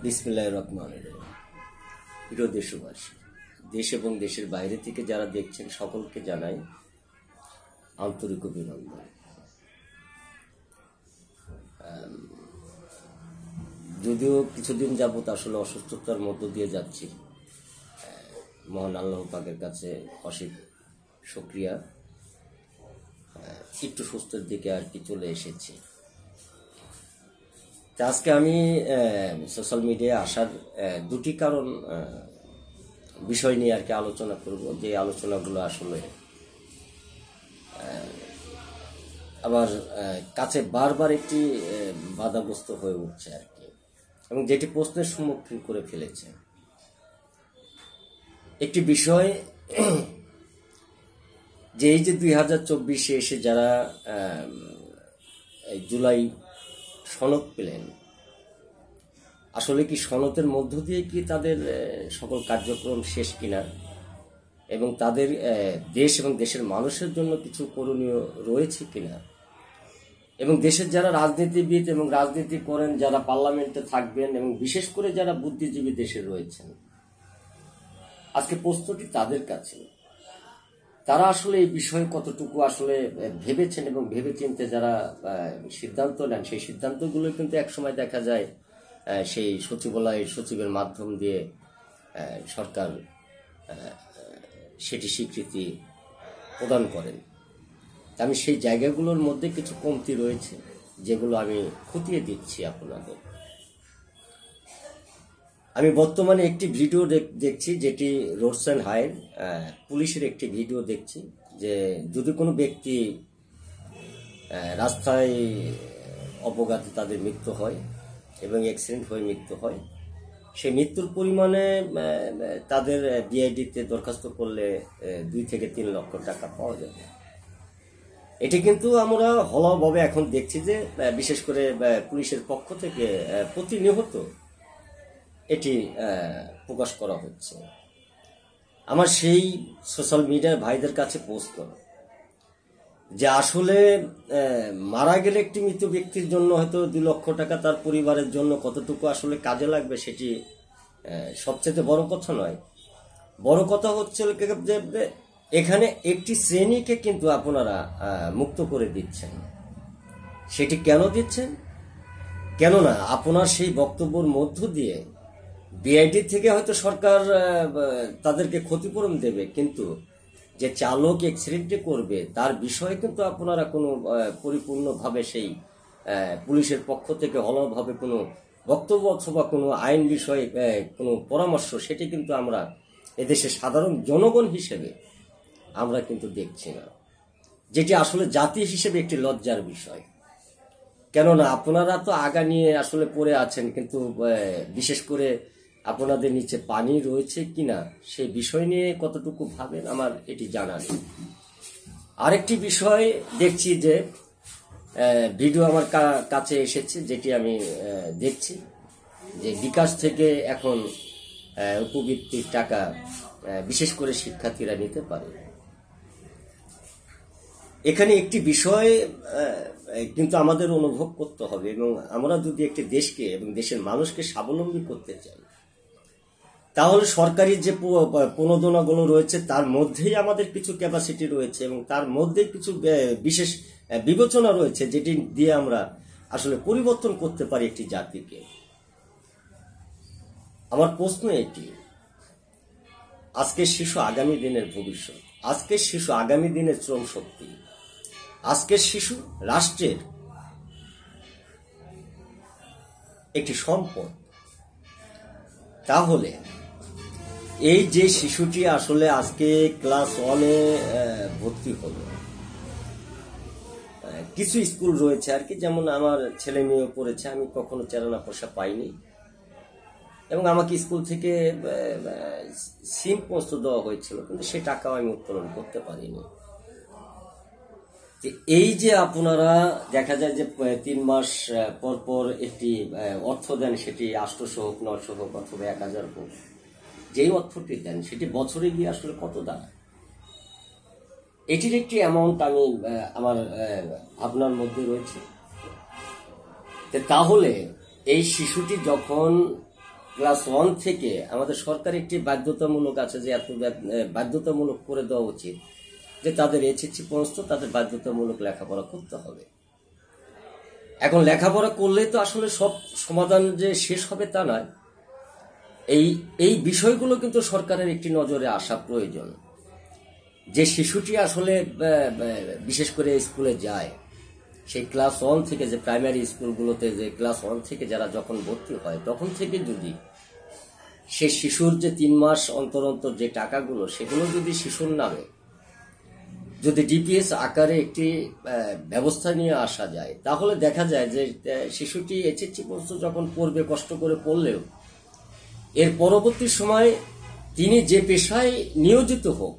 বিসমিল্লাহির রহমানির রহিম। প্রিয় দেশবাসী, দেশ এবং দেশের বাইরে থেকে যারা দেখছেন সকলকে জানাই আন্তরিক অভিনন্দন। যদিও কিছুদিন যাবত আসলে অসুস্থতার মধ্য দিয়ে যাচ্ছি, মহান আল্লাহ পাকের কাছে অশেষ শুকরিয়া, একটু সুস্থের দিকে আর কি চলে এসেছি। আজকে আমি সোশ্যাল মিডিয়ায় আসার দুটি কারণ বিষয় নিয়ে আর কি আলোচনা করব, যে আলোচনাগুলো আসলে আবার কাছে বারবার একটি বাধাগ্রস্ত হয়ে উঠছে আর কি, এবং যেটি প্রশ্নের সম্মুখীন করে ফেলেছে। একটি বিষয় যে এই যে 2024-এ এসে যারা জুলাই সনদ পেলেন, আসলে কি সনদের মধ্য দিয়ে কি তাদের সকল কার্যক্রম শেষ কিনা, এবং তাদের দেশ এবং দেশের মানুষের জন্য কিছু করণীয় রয়েছে কিনা, এবং দেশের যারা রাজনীতিবিদ এবং রাজনীতি করেন, যারা পার্লামেন্টে থাকবেন, এবং বিশেষ করে যারা বুদ্ধিজীবী দেশে রয়েছেন, আজকে প্রশ্নটি তাদের কাছে, তারা আসলে এই বিষয়ে কতটুকু আসলে ভেবেছেন এবং ভেবেচিন্তে যারা সিদ্ধান্ত নেন, সেই সিদ্ধান্তগুলো কিন্তু একসময় দেখা যায় সেই সচিবালয়ের সচিবের মাধ্যম দিয়ে সরকার সেটি স্বীকৃতি প্রদান করেন। আমি সেই জায়গাগুলোর মধ্যে কিছু কমতি রয়েছে, যেগুলো আমি খতিয়ে দিচ্ছি আপনাদের। আমি বর্তমানে একটি ভিডিও দেখছি, যেটি রোডস অ্যান্ড হাইওয়ে পুলিশের একটি ভিডিও দেখছি, যে যদি কোনো ব্যক্তি রাস্তায় অপঘাতে তাদের মৃত্যু হয় এবং অ্যাক্সিডেন্ট হয়ে মৃত্যু হয়, সেই মৃত্যুর পরিমাণে তাদের ডিআইডিতে দরখাস্ত করলে 2 থেকে 3 লক্ষ টাকা পাওয়া যাবে। এটি কিন্তু আমরা হলভাবে এখন দেখছি যে বিশেষ করে পুলিশের পক্ষ থেকে প্রতিনিয়ত এটি প্রকাশ করা হচ্ছে। আমার সেই সোশ্যাল মিডিয়ার ভাইদের কাছে প্রশ্ন, যে আসলে মারা গেলে একটি মৃত ব্যক্তির জন্য হয়তো 2 লক্ষ টাকা তার পরিবারের জন্য কতটুকু আসলে কাজে লাগবে, সেটি সবচেয়ে বড় কথা নয়। বড় কথা হচ্ছে যে এখানে একটি শ্রেণীকে কিন্তু আপনারা মুক্ত করে দিচ্ছেন। সেটি কেন দিচ্ছেন? কেননা আপনার সেই বক্তব্যের মধ্য দিয়ে বিআইডি থেকে হয়তো সরকার তাদেরকে ক্ষতিপূরণ দেবে, কিন্তু যে চালক অ্যাক্সিডেন্টে করবে তার বিষয়ে কিন্তু আপনারা কোনো পরিপূর্ণভাবে সেই পুলিশের পক্ষ থেকে হলভাবে কোনো বক্তব্য অথবা কোনো আইন বিষয়ে কোনো পরামর্শ, সেটি কিন্তু আমরা এদেশের সাধারণ জনগণ হিসেবে আমরা কিন্তু দেখছি না, যেটি আসলে জাতি হিসেবে একটি লজ্জার বিষয়। কেননা আপনারা তো আগা নিয়ে আসলে পড়ে আছেন, কিন্তু বিশেষ করে আপনাদের নিচে পানি রয়েছে কিনা সেই বিষয় নিয়ে কতটুকু ভাবেন আমার এটি জানা নেই। আরেকটি বিষয় দেখছি, যে ভিডিও আমার কাছে এসেছে, যেটি আমি দেখছি, যে বিকাশ থেকে এখন উপবৃত্তির টাকা বিশেষ করে শিক্ষার্থীরা নিতে পারে। এখানে একটি বিষয় কিন্তু আমাদের অনুভব করতে হবে, এবং আমরা যদি একটি দেশকে এবং দেশের মানুষকে স্বাবলম্বী করতে চাই, তাহলে সরকারি যে প্রণোদনাগুলো রয়েছে তার মধ্যেই আমাদের কিছু ক্যাপাসিটি রয়েছে, এবং তার মধ্যে কিছু বিশেষ বিবেচনা রয়েছে, যেটি দিয়ে আমরা আসলে পরিবর্তন করতে পারি একটি জাতিকে। আমার প্রশ্ন এটি, আজকের শিশু আগামী দিনের ভবিষ্যৎ, আজকের শিশু আগামী দিনের শ্রম শক্তি, আজকের শিশু রাষ্ট্রের একটি সম্পদ। তাহলে এই যে শিশুটি আসলে আজকে ক্লাস 1-এ ভর্তি হলো, কিছু স্কুল রয়েছে আর কি, যেমন আমার ছেলে মেয়ে পড়েছে, আমি কখনো চালানা পয়সা পাইনি, এবং আমাকে স্কুল থেকে সিম পোস্ট দেওয়া হয়েছিল, কিন্তু সেই টাকাও আমি উত্তোলন করতে পারিনি। এই যে আপনারা দেখা যায় যে 3 মাস পর পর একটি অর্থ দেন, সেটি 800 হোক, 900 হোক, অথবা 1000 হোক, যেই অর্থটি দেন সেটি বছরে গিয়ে আসলে কত দাঁড়ায়, এটির একটি অ্যামাউন্ট আমি আমার ভাবনার মধ্যে রয়েছে। তাহলে এই শিশুটি যখন ক্লাস 1 থেকে আমাদের সরকার একটি বাধ্যতামূলক আছে যে এত বাধ্যতামূলক করে দেওয়া উচিত যে তাদের এইচএসসি পর্যন্ত তাদের বাধ্যতামূলক লেখাপড়া করতে হবে। এখন লেখাপড়া করলেই তো আসলে সব সমাধান যে শেষ হবে তা নয়। এই বিষয়গুলো কিন্তু সরকারের একটি নজরে আসা প্রয়োজন। যে শিশুটি আসলে বিশেষ করে স্কুলে যায়, সেই ক্লাস 1 থেকে, যে প্রাইমারি স্কুলগুলোতে যে ক্লাস 1 থেকে যারা যখন ভর্তি হয় তখন থেকে যদি সেই শিশুর যে 3 মাস অন্তর অন্তর যে টাকাগুলো সেগুলো যদি শিশুর নামে যদি ডিপিএস আকারে একটি ব্যবস্থা নিয়ে আসা যায়, তাহলে দেখা যায় যে শিশুটি এইচএসসি পর্যন্ত যখন পড়বে, কষ্ট করে পড়লেও এর পরবর্তী সময় তিনি যে পেশায় নিয়োজিত হোক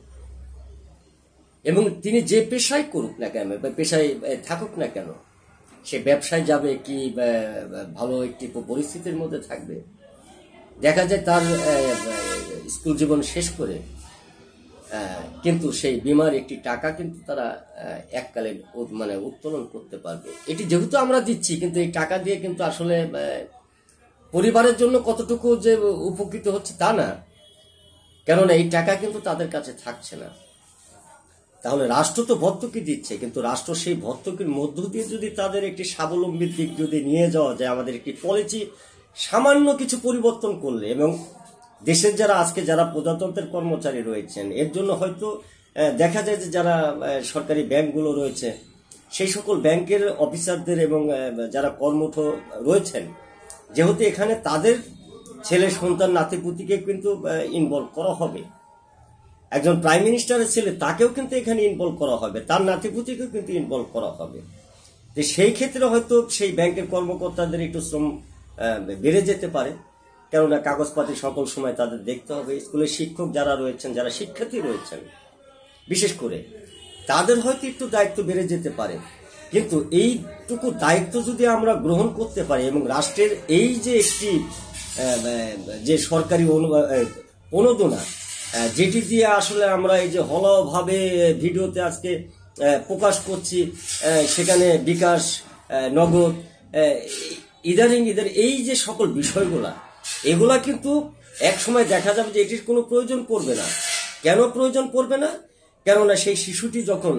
এবং তিনি যে পেশায় করুক না কেন বা পেশায় থাকুক না কেন, সে ব্যবসায় যাবে কি ভালো একটি পরিস্থিতির মধ্যে থাকবে। দেখা যায় তার স্কুল জীবন শেষ করে কিন্তু সেই বিমার একটি টাকা কিন্তু তারা এককালে মানে উত্তোলন করতে পারবে। এটি যেহেতু আমরা দিচ্ছি, কিন্তু এই টাকা দিয়ে কিন্তু আসলে পরিবারের জন্য কতটুকু যে উপকৃত হচ্ছে তা না, কেননা এই টাকা কিন্তু তাদের কাছে থাকছে না। তাহলে রাষ্ট্র তো ভর্তুকি দিচ্ছে, কিন্তু রাষ্ট্র সেই ভর্তুকির মধ্য দিয়ে যদি তাদের একটি স্বাবলম্বীর দিক যদি নিয়ে যাওয়া যায়, আমাদের একটি পলিসি সামান্য কিছু পরিবর্তন করলে, এবং দেশের যারা আজকে যারা প্রজাতন্ত্রের কর্মচারী রয়েছেন, এর জন্য হয়তো দেখা যায় যে যারা সরকারি ব্যাংকগুলো রয়েছে সেই সকল ব্যাংকের অফিসারদের এবং যারা কর্মঠ রয়েছেন, যেহেতু এখানে তাদের ছেলে সন্তান নাতিপুতিকে কিন্তু ইনভলভ করা হবে, একজন প্রাইম মিনিস্টারের ছেলে তাকেও কিন্তু এখানে ইনভলভ করা হবে, তার নাতিপুতিকেও কিন্তু ইনভলভ করা হবে। তো সেই ক্ষেত্রে হয়তো সেই ব্যাংকের কর্মকর্তাদের একটু শ্রম বেড়ে যেতে পারে, কেননা কাগজপাতি সকল সময় তাদের দেখতে হবে। স্কুলের শিক্ষক যারা রয়েছেন, যারা শিক্ষার্থী রয়েছেন বিশেষ করে, তাদের হয়তো একটু দায়িত্ব বেড়ে যেতে পারে। কিন্তু এইটুকু দায়িত্ব যদি আমরা গ্রহণ করতে পারি এবং রাষ্ট্রের এই যে একটি যে সরকারি অনুদান যেটি দিয়ে আসলে আমরা এই যে হলভাবে ভিডিওতে আজকে প্রকাশ করছি, সেখানে বিকাশ, নগদ, ইদানিং এই যে সকল বিষয়গুলা, এগুলা কিন্তু এক সময় দেখা যাবে যে এটির কোনো প্রয়োজন পড়বে না। কেন প্রয়োজন পড়বে না? কেননা সেই শিশুটি যখন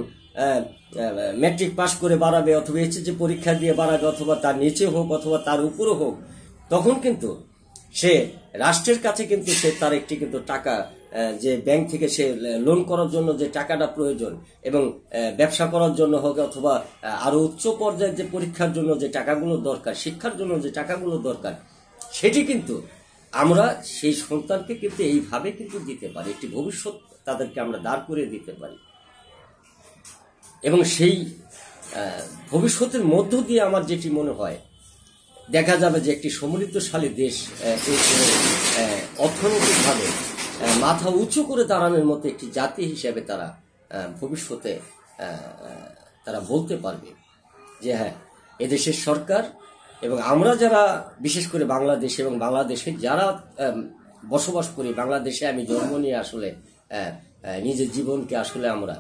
ম্যাট্রিক পাস করে বাড়াবে, অথবা এইচএসসি পরীক্ষা দিয়ে বাড়াবে, অথবা তার নিচে হোক অথবা তার উপরে হোক, তখন কিন্তু সে রাষ্ট্রের কাছে কিন্তু সে তার একটি কিন্তু টাকা, যে ব্যাংক থেকে সে লোন করার জন্য যে টাকাটা প্রয়োজন, এবং ব্যবসা করার জন্য হোক অথবা আরো উচ্চ পর্যায়ের যে পরীক্ষার জন্য যে টাকাগুলো দরকার, শিক্ষার জন্য যে টাকাগুলো দরকার, সেটি কিন্তু আমরা সেই সন্তানকে কিন্তু এইভাবে কিন্তু দিতে পারি, একটি ভবিষ্যৎ তাদেরকে আমরা দাঁড় করে দিতে পারি। এবং সেই ভবিষ্যতের মধ্য দিয়ে আমার যেটি মনে হয়, দেখা যাবে যে একটি সমৃদ্ধশালী দেশ অর্থনৈতিকভাবে মাথা উঁচু করে দাঁড়ানোর মতো একটি জাতি হিসেবে তারা ভবিষ্যতে তারা বলতে পারবে যে হ্যাঁ, এদেশের সরকার এবং আমরা যারা বিশেষ করে বাংলাদেশ এবং বাংলাদেশে যারা বসবাস করি, বাংলাদেশে আমি জন্ম নিয়ে আসলে নিজের জীবনকে আসলে আমরা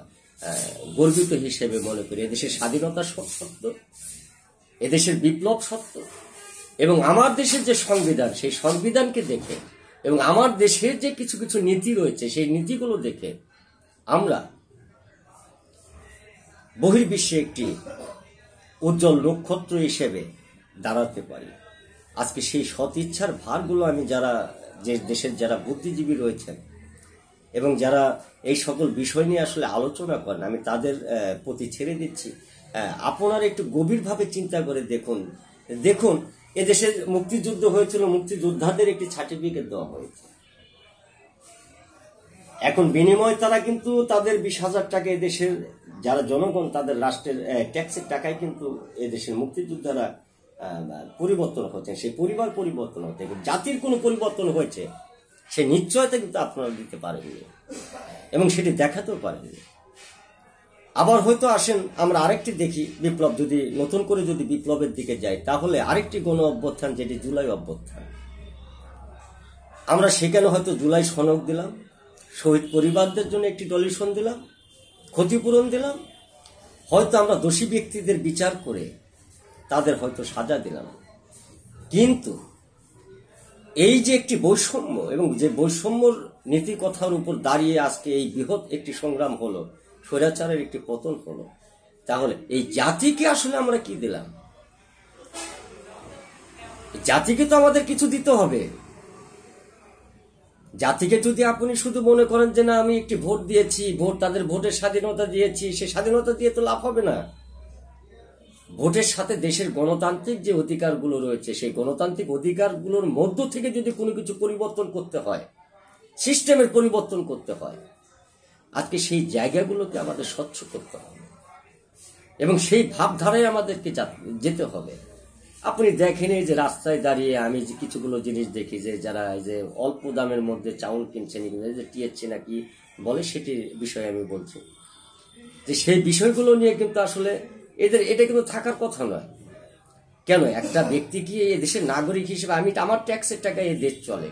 গর্বিত হিসেবে মনে করি। এদেশের স্বাধীনতা সত্য, এদেশের বিপ্লব সত্য, এবং আমার দেশের যে সংবিধান, সেই সংবিধানকে দেখে এবং আমার দেশের যে কিছু কিছু নীতি রয়েছে, সেই নীতিগুলো দেখে আমরা বহির্বিশ্বে একটি উজ্জ্বল নক্ষত্র হিসেবে দাঁড়াতে পারি। আজকে সেই সৎ ইচ্ছার ভারগুলো আমি যারা যে দেশের যারা বুদ্ধিজীবী রয়েছেন এবং যারা এই সকল বিষয় নিয়ে আসলে আলোচনা করেন, আমি তাদের প্রতি ছেড়ে দিচ্ছি। আপনারা একটু গভীরভাবে চিন্তা করে দেখুন এদেশে মুক্তিযুদ্ধ হয়েছিল, মুক্তিযোদ্ধাদের একটি সার্টিফিকেট দেওয়া হয়েছে। এখন বিনিময় তারা কিন্তু তাদের 20,000 টাকা এদেশের যারা জনগণ, তাদের রাষ্ট্রের ট্যাক্সের টাকায় কিন্তু এদেশের মুক্তিযোদ্ধারা পরিবর্তন হচ্ছেন, সেই পরিবার পরিবর্তন হতে, জাতির কোনো পরিবর্তন হয়েছে সে নিশ্চয়তা কিন্তু আপনারা দিতে পারেননি এবং সেটি দেখাতেও পারেননি। আবার হয়তো আসেন আমরা আরেকটি দেখি, বিপ্লব যদি নতুন করে যদি বিপ্লবের দিকে যাই, তাহলে আরেকটি গণ অভ্যুত্থান, যেটি জুলাই অভ্যুত্থান। আমরা সেখানে হয়তো জুলাই সনদ দিলাম, শহীদ পরিবারদের জন্য একটি ডলিশন দিলাম, ক্ষতিপূরণ দিলাম, হয়তো আমরা দোষী ব্যক্তিদের বিচার করে তাদের হয়তো সাজা দিলাম, কিন্তু এই যে একটি বৈষম্য এবং যে বৈষম্যর নীতি কথার উপর দাঁড়িয়ে আজকে এই বৃহৎ একটি সংগ্রাম হলো, স্বৈরাচারের একটি পতন হলো, তাহলে এই জাতিকে আসলে আমরা কি দিলাম? জাতিকে তো আমাদের কিছু দিতে হবে। জাতিকে যদি আপনি শুধু মনে করেন যে না আমি একটি ভোট দিয়েছি, তাদের ভোটের স্বাধীনতা দিয়েছি, সে স্বাধীনতা দিয়ে তো লাভ হবে না। ভোটের সাথে দেশের গণতান্ত্রিক যে অধিকারগুলো রয়েছে, সেই গণতান্ত্রিক অধিকারগুলোর মধ্য থেকে যদি কোনো কিছু পরিবর্তন করতে হয়, সিস্টেমের পরিবর্তন করতে হয়, আজকে সেই জায়গাগুলোকে আমাদের স্বচ্ছ করতে হবে এবং সেই ভাবধারায় আমাদেরকে যেতে হবে। আপনি দেখেন যে রাস্তায় দাঁড়িয়ে আমি যে কিছুগুলো জিনিস দেখি যে যারা এই যে অল্প দামের মধ্যে চাউল কিনছেন, যে টিএসসি নাকি বলে, সেটির বিষয়ে আমি বলছি যে সেই বিষয়গুলো নিয়ে কিন্তু আসলে এটা কিন্তু থাকার কথা নয়। কেন একটা ব্যক্তি কি এই দেশের নাগরিক হিসেবে আমার ট্যাক্সের টাকায় এই দেশ চলে,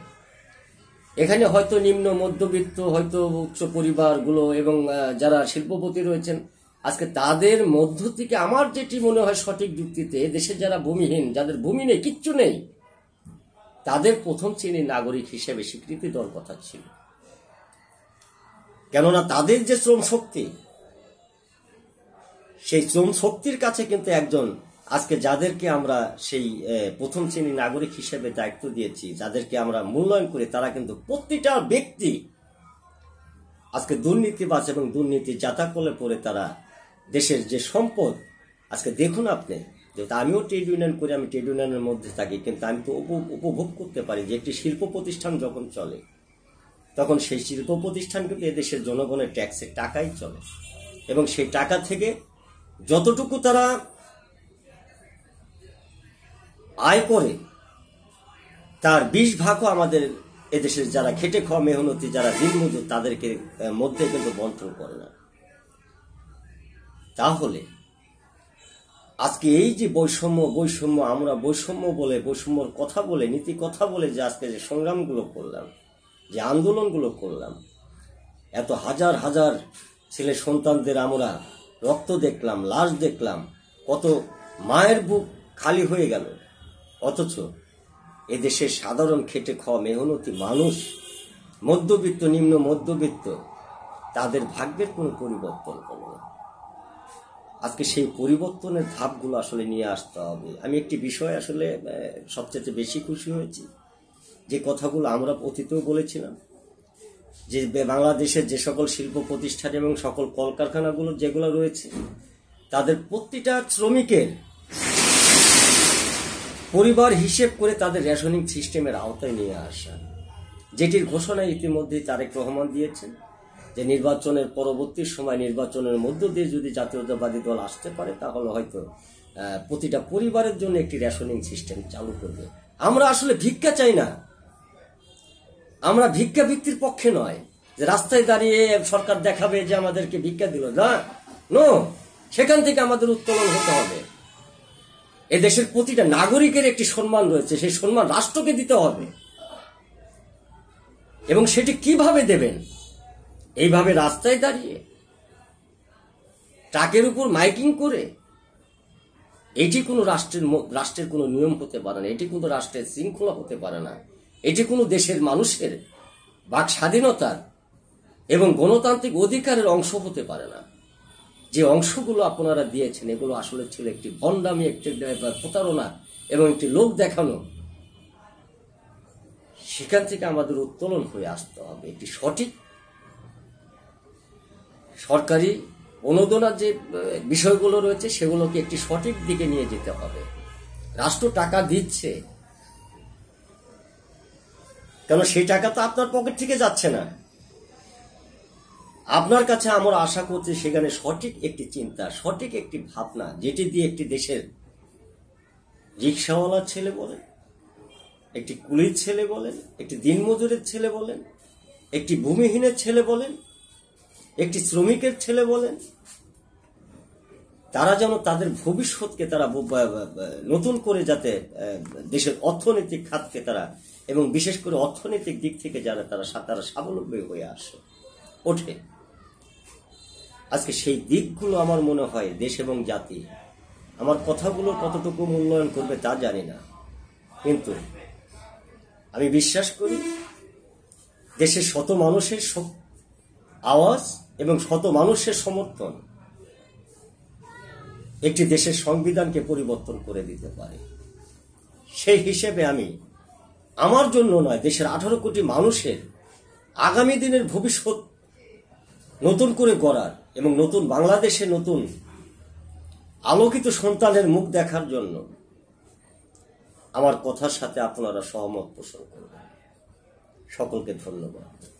এখানে হয়তো নিম্ন মধ্যবিত্ত, হয়তো উচ্চ পরিবারগুলো এবং যারা শিল্পপতি রয়েছেন, আজকে তাদের মধ্য থেকে আমার যেটি মনে হয় সঠিক যুক্তিতে দেশের যারা ভূমিহীন, যাদের ভূমি নেই, কিচ্ছু নেই, তাদের প্রথম শ্রেণীর নাগরিক হিসেবে স্বীকৃতি দেওয়ার কথা ছিল। কেননা তাদের যে শ্রম শক্তি, সেই শ্রম শক্তির কাছে কিন্তু একজন আজকে যাদেরকে আমরা সেই প্রথম শ্রেণীর নাগরিক হিসেবে দায়িত্ব দিয়েছি, যাদেরকে আমরা মূল্যায়ন করি, তারা কিন্তু প্রতিটা ব্যক্তি আজকে দুর্নীতিবাজ এবং দুর্নীতি জাতাকলে পড়ে তারা দেশের যে সম্পদ, আজকে দেখুন আপনি, যেহেতু আমিও ট্রেড ইউনিয়ন করি, আমি ট্রেড ইউনিয়নের মধ্যে থাকি, কিন্তু আমি তো উপভোগ করতে পারি যে একটি শিল্প প্রতিষ্ঠান যখন চলে, তখন সেই শিল্প প্রতিষ্ঠান কিন্তু এদেশের জনগণের ট্যাক্সের টাকাই চলে এবং সেই টাকা থেকে যতটুকু তারা আয় করে তার 20 ভাগও আমাদের এদেশের যারা খেটে খাওয়া মেহনতি, যারা দিনমজুর, তাদেরকে মধ্যে কিন্তু বন্টন করে না। তাহলে আজকে এই যে বৈষম্য আমরা বৈষম্যর কথা বলে, নীতি কথা বলে যে আজকে যে সংগ্রামগুলো করলাম, যে আন্দোলনগুলো করলাম, এত হাজার হাজার ছেলে সন্তানদের আমরা রক্ত দেখলাম, লাশ দেখলাম, কত মায়ের বুক খালি হয়ে গেল, অথচ এদেশের সাধারণ খেটে খাওয়া মেহনতি মানুষ, মধ্যবিত্ত, নিম্ন মধ্যবিত্ত, তাদের ভাগ্যের কোনো পরিবর্তন হলো না। আজকে সেই পরিবর্তনের ধাপগুলো আসলে নিয়ে আসতে হবে। আমি একটি বিষয় আসলে সবচেয়ে বেশি খুশি হয়েছি, যে কথাগুলো আমরা অতীতেও বলেছিলাম, যে বাংলাদেশের যে সকল শিল্প প্রতিষ্ঠান এবং সকল কলকারখানাগুলো যেগুলো রয়েছে, তাদের প্রতিটা শ্রমিকের পরিবার হিসেব করে তাদের রেশনিং সিস্টেমের আওতায় নিয়ে আসা, যেটির ঘোষণা ইতিমধ্যেই তারেক রহমান দিয়েছেন, যে নির্বাচনের পরবর্তী সময়, নির্বাচনের মধ্য দিয়ে যদি জাতীয়তাবাদী দল আসতে পারে, তাহলে হয়তো প্রতিটা পরিবারের জন্য একটি রেশনিং সিস্টেম চালু করবে। আমরা আসলে ভিক্ষা চাই না, আমরা ভিক্ষা বৃত্তির পক্ষে নয়, যে রাস্তায় দাঁড়িয়ে সরকার দেখাবে যে আমাদেরকে ভিক্ষা দিল না, নো, সেখান থেকে আমাদের উত্তোলন হতে হবে। এদেশের প্রতিটা নাগরিকের একটি সম্মান রয়েছে, সেই সম্মান রাষ্ট্রকে দিতে হবে। এবং সেটি কিভাবে দেবেন? এইভাবে রাস্তায় দাঁড়িয়ে, ট্রাকের উপর মাইকিং করে? এটি কোনো রাষ্ট্রের কোনো নিয়ম হতে পারে না, এটি কোনো রাষ্ট্রের শৃঙ্খলা হতে পারে না, এটি কোনো দেশের মানুষের বাক স্বাধীনতার এবং গণতান্ত্রিক অধিকারের অংশ হতে পারে না। যে অংশগুলো আপনারা দিয়েছেন, এগুলো আসলে ছিল একটি ভণ্ডামি, একটি প্রতারণা এবং একটি লোক দেখানো। সেখান থেকে আমাদের উত্তোলন হয়ে আসতে হবে, একটি সঠিক সরকারি অনুদানের যে বিষয়গুলো রয়েছে, সেগুলোকে একটি সঠিক দিকে নিয়ে যেতে হবে। রাষ্ট্র টাকা দিচ্ছে, কেন সেই টাকা তো আপনার পকেট থেকে যাচ্ছে না। আপনার কাছে আমরা আশা করছি সেখানে সঠিক একটি চিন্তা, সঠিক একটি ভাবনা, যেটি দিয়ে একটি দেশের রিক্সাওয়ালার ছেলে বলেন, একটি কুলির ছেলে বলেন, একটি দিনমজুরের ছেলে বলেন, একটি ভূমিহীনের ছেলে বলেন, একটি শ্রমিকের ছেলে বলেন, তারা যেন তাদের ভবিষ্যৎকে তারা নতুন করে যাতে দেশের অর্থনৈতিক খাতকে তারা, এবং বিশেষ করে অর্থনৈতিক দিক থেকে যারা তারা স্বাবলম্বী হয়ে ওঠে। আজকে সেই দিকগুলো আমার মনে হয় দেশ এবং জাতি আমার কথাগুলো কতটুকু মূল্যায়ন করবে তা জানি না, কিন্তু আমি বিশ্বাস করি দেশের শত মানুষের আওয়াজ এবং শত মানুষের সমর্থন একটি দেশের সংবিধানকে পরিবর্তন করে দিতে পারে। সেই হিসেবে আমি আমার জন্য নয়, দেশের 18 কোটি মানুষের আগামী দিনের ভবিষ্যৎ নতুন করে গড়ার এবং নতুন বাংলাদেশে নতুন আলোকিত সন্তানের মুখ দেখার জন্য আমার কথার সাথে আপনারা সহমত পোষণ করবেন। সকলকে ধন্যবাদ।